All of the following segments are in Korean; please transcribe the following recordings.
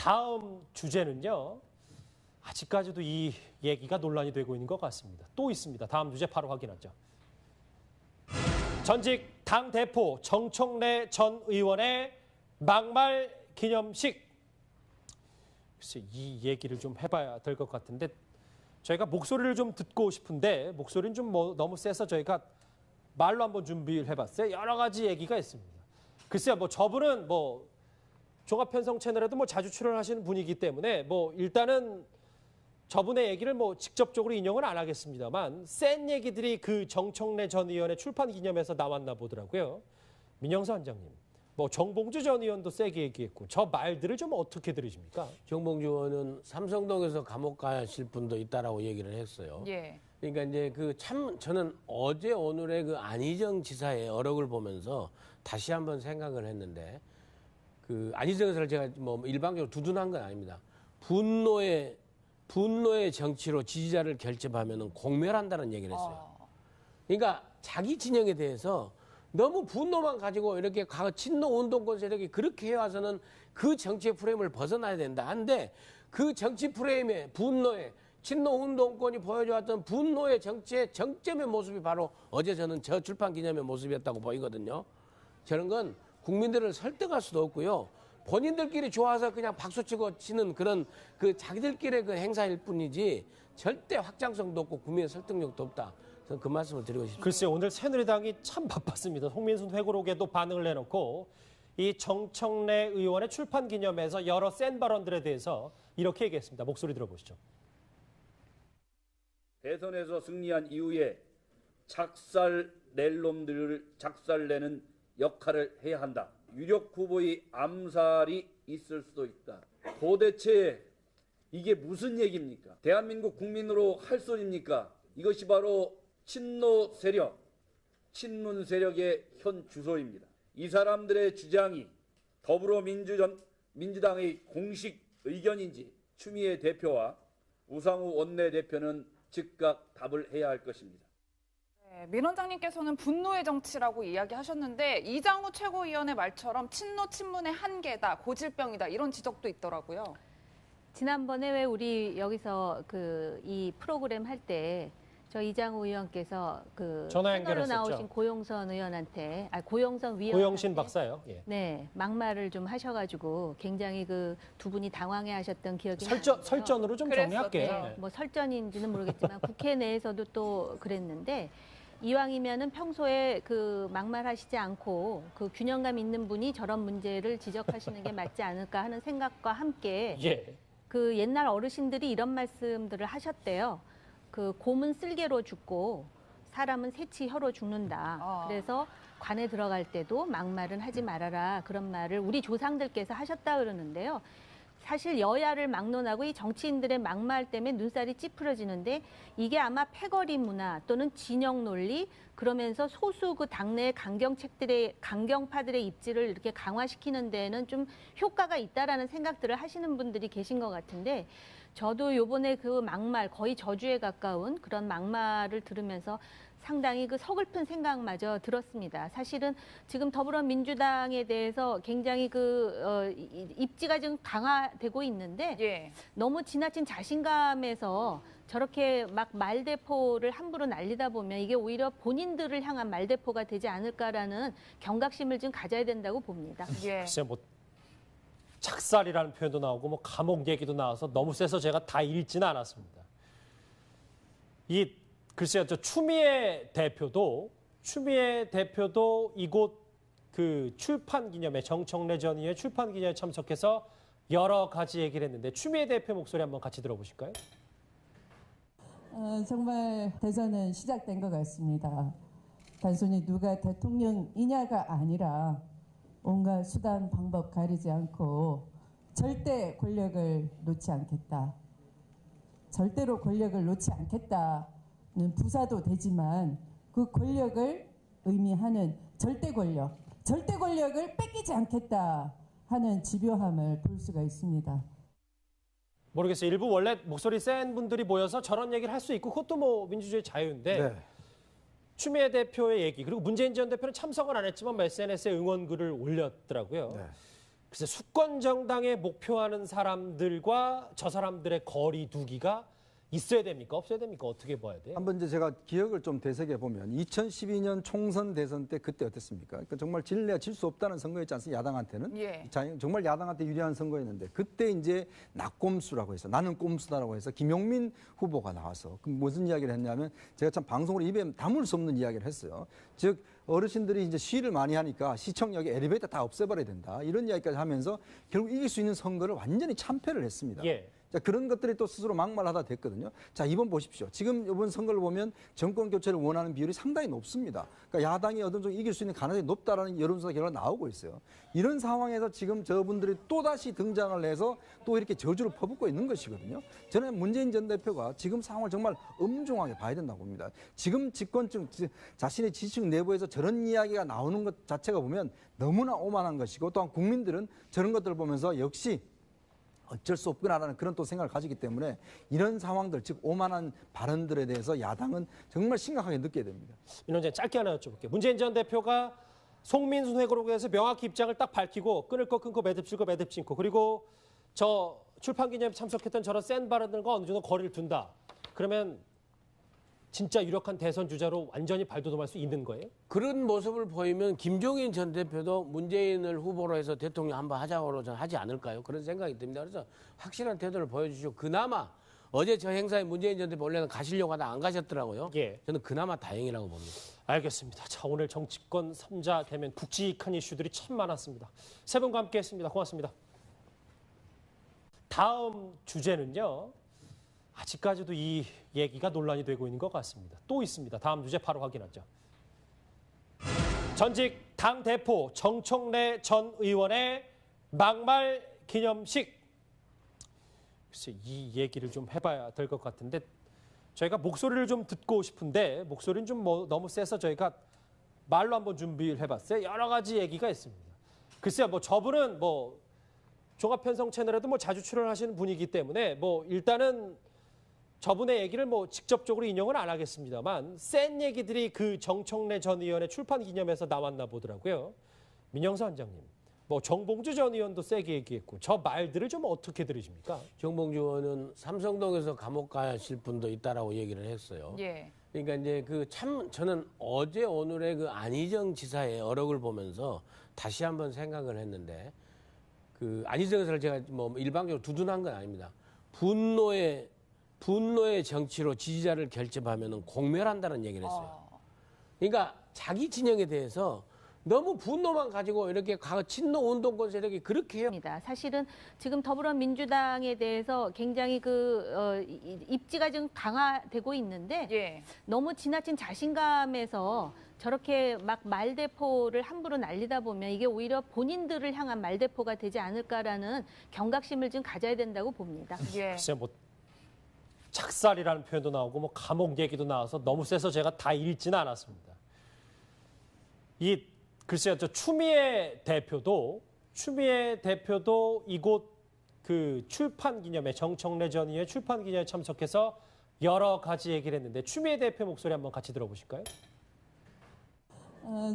다음 주제는요. 아직까지도 이 얘기가 논란이 되고 있는 것 같습니다. 또 있습니다. 다음 주제 바로 확인하죠. 전직 당대표 정청래 전 의원의 막말 기념식. 글쎄 이 얘기를 좀 해봐야 될 것 같은데 저희가 목소리를 좀 듣고 싶은데 목소리는 좀 너무 세서 저희가 말로 한번 준비를 해봤어요. 여러 가지 얘기가 있습니다. 글쎄요, 저분은 종합편성 채널에도 자주 출연하시는 분이기 때문에 일단은 저분의 얘기를 직접적으로 인용은 안 하겠습니다만 센 얘기들이 그 정청래 전 의원의 출판 기념에서 나왔나 보더라고요. 민영수 원장님, 정봉주 전 의원도 세게 얘기했고 저 말들을 좀 어떻게 들으십니까? 정봉주 의원은 삼성동에서 감옥 가실 분도 있다라고 얘기를 했어요. 예. 그러니까 이제 저는 어제 오늘의 그 안희정 지사의 어록을 보면서 다시 한번 생각을 했는데 안희정 지사를 제가 일방적으로 두둔한 건 아닙니다. 분노의 정치로 지지자를 결집하면은 공멸한다는 얘기를 했어요. 그러니까 자기 진영에 대해서 너무 분노만 가지고 이렇게 친노 운동권 세력이 그렇게 해와서는 그 정치의 프레임을 벗어나야 된다. 한데 그 정치 프레임의 분노의 친노 운동권이 보여줘왔던 분노의 정치의 정점의 모습이 바로 어제 저는 저 출판 기념의 모습이었다고 보이거든요. 저런 건 국민들을 설득할 수도 없고요. 본인들끼리 좋아서 그냥 박수치고 치는 그런 자기들끼리의 행사일 뿐이지 절대 확장성도 없고 국민의 설득력도 없다. 저는 그 말씀을 드리고 싶습니다. 글쎄요, 오늘 새누리당이 참 바빴습니다. 송민순 회고록에도 반응을 내놓고 이 정청래 의원의 출판 기념에서 여러 센 발언들에 대해서 이렇게 얘기했습니다. 목소리 들어보시죠. 대선에서 승리한 이후에 작살낼 놈들을 작살내는 역할을 해야 한다. 유력 후보의 암살이 있을 수도 있다. 도대체 이게 무슨 얘기입니까? 대한민국 국민으로 할 소리입니까? 이것이 바로 친노 세력, 친문 세력의 현 주소입니다. 이 사람들의 주장이 더불어민주당의 공식 의견인지 추미애 대표와 우상호 원내대표는 즉각 답을 해야 할 것입니다. 네, 민 원장님께서는 분노의 정치라고 이야기하셨는데 이장우 최고위원의 말처럼 친노 친문의 한계다, 고질병이다 이런 지적도 있더라고요. 지난번에 왜 우리 여기서 이 프로그램 할 때 저 이장우 의원께서 전화 패널로 연결했었죠. 나오신 고용선 의원한테, 고용선 위원한테 고영신 박사요. 예. 네, 막말을 좀 하셔가지고 굉장히 두 분이 당황해하셨던 기억이 나요. 설전으로 좀 정리할게요. 네, 설전인지는 모르겠지만 국회 내에서도 또 그랬는데 이왕이면은 평소에 막말하시지 않고 균형감 있는 분이 저런 문제를 지적하시는 게 맞지 않을까 하는 생각과 함께 예. 옛날 어르신들이 이런 말씀들을 하셨대요. 곰은 쓸개로 죽고 사람은 새치 혀로 죽는다. 그래서 관에 들어갈 때도 막말은 하지 말아라. 그런 말을 우리 조상들께서 하셨다 그러는데요. 사실 여야를 막론하고 이 정치인들의 막말 때문에 눈살이 찌푸려지는데 이게 아마 패거리 문화 또는 진영 논리 그러면서 소수 당내 강경파들의 입지를 이렇게 강화시키는 데에는 좀 효과가 있다라는 생각들을 하시는 분들이 계신 것 같은데 저도 요번에 막말 거의 저주에 가까운 그런 막말을 들으면서 상당히 서글픈 생각마저 들었습니다. 사실은 지금 더불어민주당에 대해서 굉장히 입지가 지금 강화되고 있는데 예. 너무 지나친 자신감에서 저렇게 막 말대포를 함부로 날리다 보면 이게 오히려 본인들을 향한 말대포가 되지 않을까라는 경각심을 좀 가져야 된다고 봅니다. 예. 글쎄 작살이라는 표현도 나오고 감옥 얘기도 나와서 너무 세서 제가 다 읽지는 않았습니다. 글쎄요, 추미애 대표도 이곳 출판 기념회 정청래 전 의원의 출판 기념회에 참석해서 여러 가지 얘기를 했는데 추미애 대표 목소리 한번 같이 들어보실까요? 정말 대선은 시작된 것 같습니다. 단순히 누가 대통령이냐가 아니라 온갖 수단 방법 가리지 않고 절대 권력을 놓지 않겠다. 절대로 권력을 놓지 않겠다는 부사도 되지만 그 권력을 의미하는 절대 권력을 뺏기지 않겠다 하는 집요함을 볼 수가 있습니다. 모르겠어요. 일부 원래 목소리 센 분들이 모여서 저런 얘기를 할 수 있고 그것도 민주주의 자유인데 네. 추미애 대표의 얘기 그리고 문재인 전 대표는 참석은 안 했지만 SNS에 응원글을 올렸더라고요. 네. 글쎄 수권 정당에 목표하는 사람들과 저 사람들의 거리 두기가 있어야 됩니까? 없어야 됩니까? 어떻게 봐야 돼요? 한번 이제 제가 기억을 좀 되새겨 보면 2012년 총선 대선 때 그때 어땠습니까? 그러니까 정말 질래야 질 수 없다는 선거였지 않습니까? 야당한테는 예. 정말 야당한테 유리한 선거였는데 그때 이제 낙꼼수라고 해서 나는 꼼수다라고 해서 김용민 후보가 나와서 그 무슨 이야기를 했냐면 제가 참 방송으로 입에 담을 수 없는 이야기를 했어요. 즉 어르신들이 이제 시위를 많이 하니까 시청역에 엘리베이터 다 없애버려야 된다 이런 이야기까지 하면서 결국 이길 수 있는 선거를 완전히 참패를 했습니다. 예. 자, 그런 것들이 또 스스로 막말하다 됐거든요. 자, 이번 보십시오. 지금 이번 선거를 보면 정권 교체를 원하는 비율이 상당히 높습니다. 그러니까 야당이 어느 정도 이길 수 있는 가능성이 높다라는 여론조사 결과가 나오고 있어요. 이런 상황에서 지금 저분들이 또다시 등장을 해서 또 이렇게 저주를 퍼붓고 있는 것이거든요. 저는 문재인 전 대표가 지금 상황을 정말 엄중하게 봐야 된다고 봅니다. 지금 집권층, 자신의 지지층 내부에서 저런 이야기가 나오는 것 자체가 보면 너무나 오만한 것이고 또한 국민들은 저런 것들을 보면서 역시 어쩔 수 없구나라는 그런 또 생각을 가지기 때문에 이런 상황들, 즉 오만한 발언들에 대해서 야당은 정말 심각하게 느껴야 됩니다. 민원장 짧게 하나 여쭤볼게요. 문재인 전 대표가 송민순 회고록에서 명확히 입장을 딱 밝히고 끊을 거 끊고 매듭질 거 매듭짓고 그리고 저 출판기념회 참석했던 저런 센 발언들과 어느 정도 거리를 둔다. 그러면 진짜 유력한 대선 주자로 완전히 발돋움할 수 있는 거예요? 그런 모습을 보이면 김종인 전 대표도 문재인을 후보로 해서 대통령 한번 하자고 하지 않을까요? 그런 생각이 듭니다. 그래서 확실한 태도를 보여주시고 그나마 어제 저 행사에 문재인 전 대표 원래는 가시려고 하다 안 가셨더라고요. 예. 저는 그나마 다행이라고 봅니다. 알겠습니다. 자, 오늘 정치권 3자 되면 굵직한 이슈들이 참 많았습니다. 세 분과 함께했습니다. 고맙습니다. 다음 주제는요. 아직까지도 이 얘기가 논란이 되고 있는 것 같습니다. 또 있습니다. 다음 주제 바로 확인하죠. 전직 당대표 정청래 전 의원의 막말 기념식. 글쎄 이 얘기를 좀 해봐야 될 것 같은데 저희가 목소리를 좀 듣고 싶은데 목소리는 좀 너무 세서 저희가 말로 한번 준비를 해봤어요. 여러 가지 얘기가 있습니다. 글쎄요, 저분은 종합편성 채널에도 자주 출연하시는 분이기 때문에 일단은 저분의 얘기를 직접적으로 인용은 안 하겠습니다만 센 얘기들이 그 정청래 전 의원의 출판 기념에서 나왔나 보더라고요. 민영서 원장님, 정봉주 전 의원도 세게 얘기했고 저 말들을 좀 어떻게 들으십니까? 정봉주 의원은 삼성동에서 감옥 가실 분도 있다라고 얘기를 했어요. 예. 그러니까 이제 저는 어제 오늘의 그 안희정 지사의 어록을 보면서 다시 한번 생각을 했는데 그 안희정 지사를 제가 일방적으로 두둔한 건 아닙니다. 분노의 정치로 지지자를 결집하면은 공멸한다는 얘기를 했어요. 그러니까 자기 진영에 대해서 너무 분노만 가지고 이렇게 친노 운동권 세력이 그렇게 해요. 사실은 지금 더불어민주당에 대해서 굉장히 입지가 좀 강화되고 있는데 예. 너무 지나친 자신감에서 저렇게 막 말대포를 함부로 날리다 보면 이게 오히려 본인들을 향한 말대포가 되지 않을까라는 경각심을 좀 가져야 된다고 봅니다. 예. 글쎄 착살이라는 표현도 나오고 감옥 얘기도 나와서 너무 세서 제가 다 읽지는 않았습니다. 글쎄요, 추미애 대표도 이곳 그 출판 기념회 정청래 전 의원의 출판 기념회에 참석해서 여러 가지 얘기를 했는데 추미애 대표 목소리 한번 같이 들어보실까요?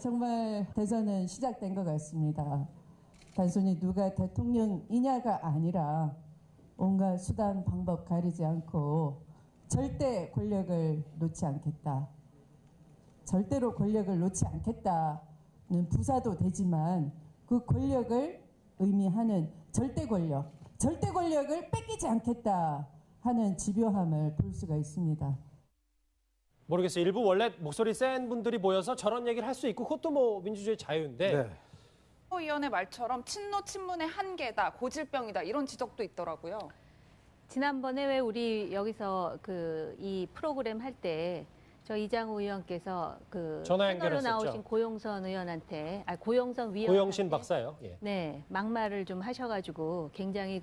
정말 대선은 시작된 것 같습니다. 단순히 누가 대통령이냐가 아니라 온갖 수단 방법 가리지 않고 절대 권력을 놓지 않겠다. 절대로 권력을 놓지 않겠다는 부사도 되지만 그 권력을 의미하는 절대 권력을 뺏기지 않겠다 하는 집요함을 볼 수가 있습니다. 모르겠어요. 일부 원래 목소리 센 분들이 모여서 저런 얘기를 할 수 있고 그것도 민주주의 자유인데 네. 의원의 말처럼 친노 친문의 한계다, 고질병이다 이런 지적도 있더라고요. 지난번에 왜 우리 여기서 이 프로그램 할 때 저 이장우 의원께서 전화 패널로 연결했었죠. 나오신 고용선 의원한테, 고용선 위원한테 고영신 박사요. 예. 네, 막말을 좀 하셔가지고 굉장히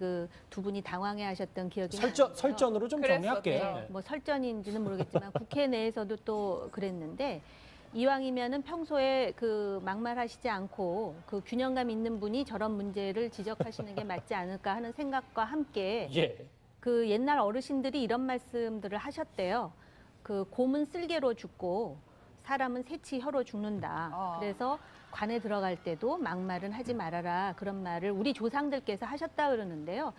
두 분이 당황해하셨던 기억이 설전으로 좀 정리할게요. 네, 설전인지는 모르겠지만 국회 내에서도 또 그랬는데 이왕이면은 평소에 막말하시지 않고 균형감 있는 분이 저런 문제를 지적하시는 게 맞지 않을까 하는 생각과 함께 예. 옛날 어르신들이 이런 말씀들을 하셨대요. 곰은 쓸개로 죽고 사람은 새치 혀로 죽는다. 그래서 관에 들어갈 때도 막말은 하지 말아라 그런 말을 우리 조상들께서 하셨다 그러는데요.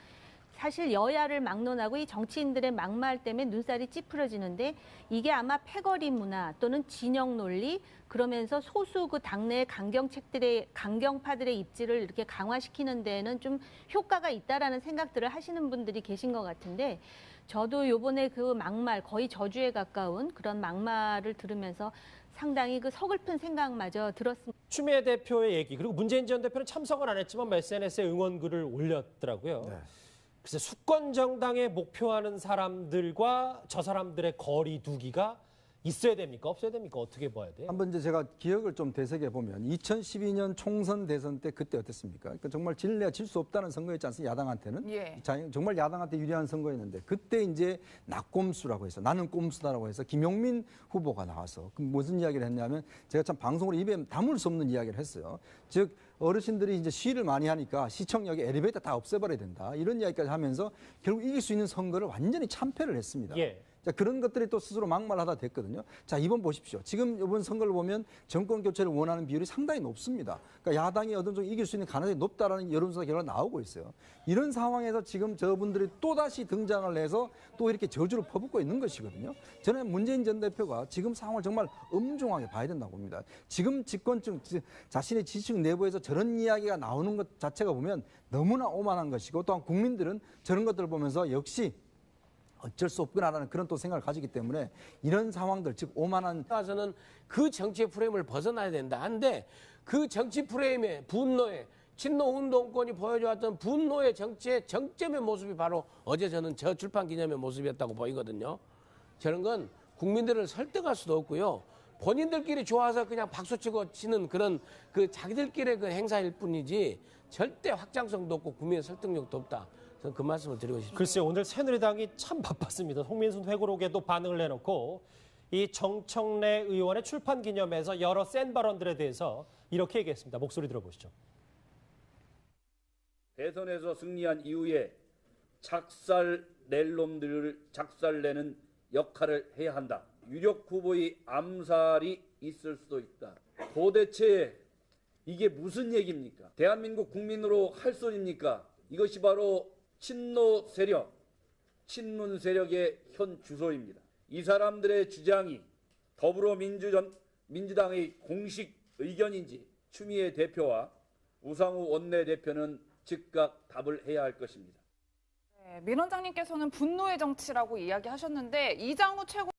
사실 여야를 막론하고 이 정치인들의 막말 때문에 눈살이 찌푸려지는데 이게 아마 패거리 문화 또는 진영 논리 그러면서 소수 그 당내 강경파들의 입지를 이렇게 강화시키는 데에는 좀 효과가 있다라는 생각들을 하시는 분들이 계신 것 같은데 저도 요번에 그 막말 거의 저주에 가까운 그런 막말을 들으면서 상당히 그 서글픈 생각마저 들었습니다. 추미애 대표의 얘기 그리고 문재인 전 대표는 참석은 안 했지만 SNS에 응원글을 올렸더라고요. 네. 글쎄 수권 정당에 목표하는 사람들과 저 사람들의 거리 두기가 있어야 됩니까? 없어야 됩니까? 어떻게 봐야 돼요? 한번 이제 제가 기억을 좀 되새겨 보면 2012년 총선 대선 때 그때 어땠습니까? 그러니까 정말 질래야 질 수 없다는 선거였지 않습니까? 야당한테는. 예. 정말 야당한테 유리한 선거였는데 그때 이제 낙꼼수라고 해서 나는 꼼수다라고 해서 김용민 후보가 나와서 그 무슨 이야기를 했냐면 제가 참 방송으로 입에 담을 수 없는 이야기를 했어요. 즉 어르신들이 이제 시위를 많이 하니까 시청역에 엘리베이터 다 없애버려야 된다. 이런 이야기까지 하면서 결국 이길 수 있는 선거를 완전히 참패를 했습니다. 예. 자, 그런 것들이 또 스스로 막말하다 됐거든요. 자, 이번 보십시오. 지금 이번 선거를 보면 정권 교체를 원하는 비율이 상당히 높습니다. 그러니까 야당이 어느 정도 이길 수 있는 가능성이 높다라는 여론조사 결과가 나오고 있어요. 이런 상황에서 지금 저분들이 또다시 등장을 해서 또 이렇게 저주를 퍼붓고 있는 것이거든요. 저는 문재인 전 대표가 지금 상황을 정말 엄중하게 봐야 된다고 봅니다. 지금 집권층, 자신의 지지층 내부에서 저런 이야기가 나오는 것 자체가 보면 너무나 오만한 것이고 또한 국민들은 저런 것들을 보면서 역시 어쩔 수 없구나라는 그런 또 생각을 가지기 때문에 이런 상황들 즉 오만한 와서는 그 정치 프레임을 벗어나야 된다. 한데 그 정치 프레임의 분노의 친노 운동권이 보여주었던 분노의 정치의 정점의 모습이 바로 어제 저는 저 출판 기념의 모습이었다고 보이거든요. 저런 건 국민들을 설득할 수도 없고요. 본인들끼리 좋아서 그냥 박수치고 치는 그런 그 자기들끼리의 그 행사일 뿐이지 절대 확장성도 없고 국민의 설득력도 없다. 저는 그 말씀을 드리고 싶습니다. 글쎄요, 오늘 새누리당이 참 바빴습니다. 홍민순 회고록에도 반응을 내놓고 이 정청래 의원의 출판 기념회에서 여러 센 발언들에 대해서 이렇게 얘기했습니다. 목소리 들어보시죠. 대선에서 승리한 이후에 작살 낼 놈들을 작살내는 역할을 해야 한다. 유력 후보의 암살이 있을 수도 있다. 도대체 이게 무슨 얘기입니까? 대한민국 국민으로 할 소리입니까? 이것이 바로 친노 세력, 친문 세력의 현 주소입니다. 이 사람들의 주장이 더불어민주당의 공식 의견인지 추미애 대표와 우상호 원내대표는 즉각 답을 해야 할 것입니다. 민 원장님께서는 분노의 정치라고 이야기하셨는데 이장우 최고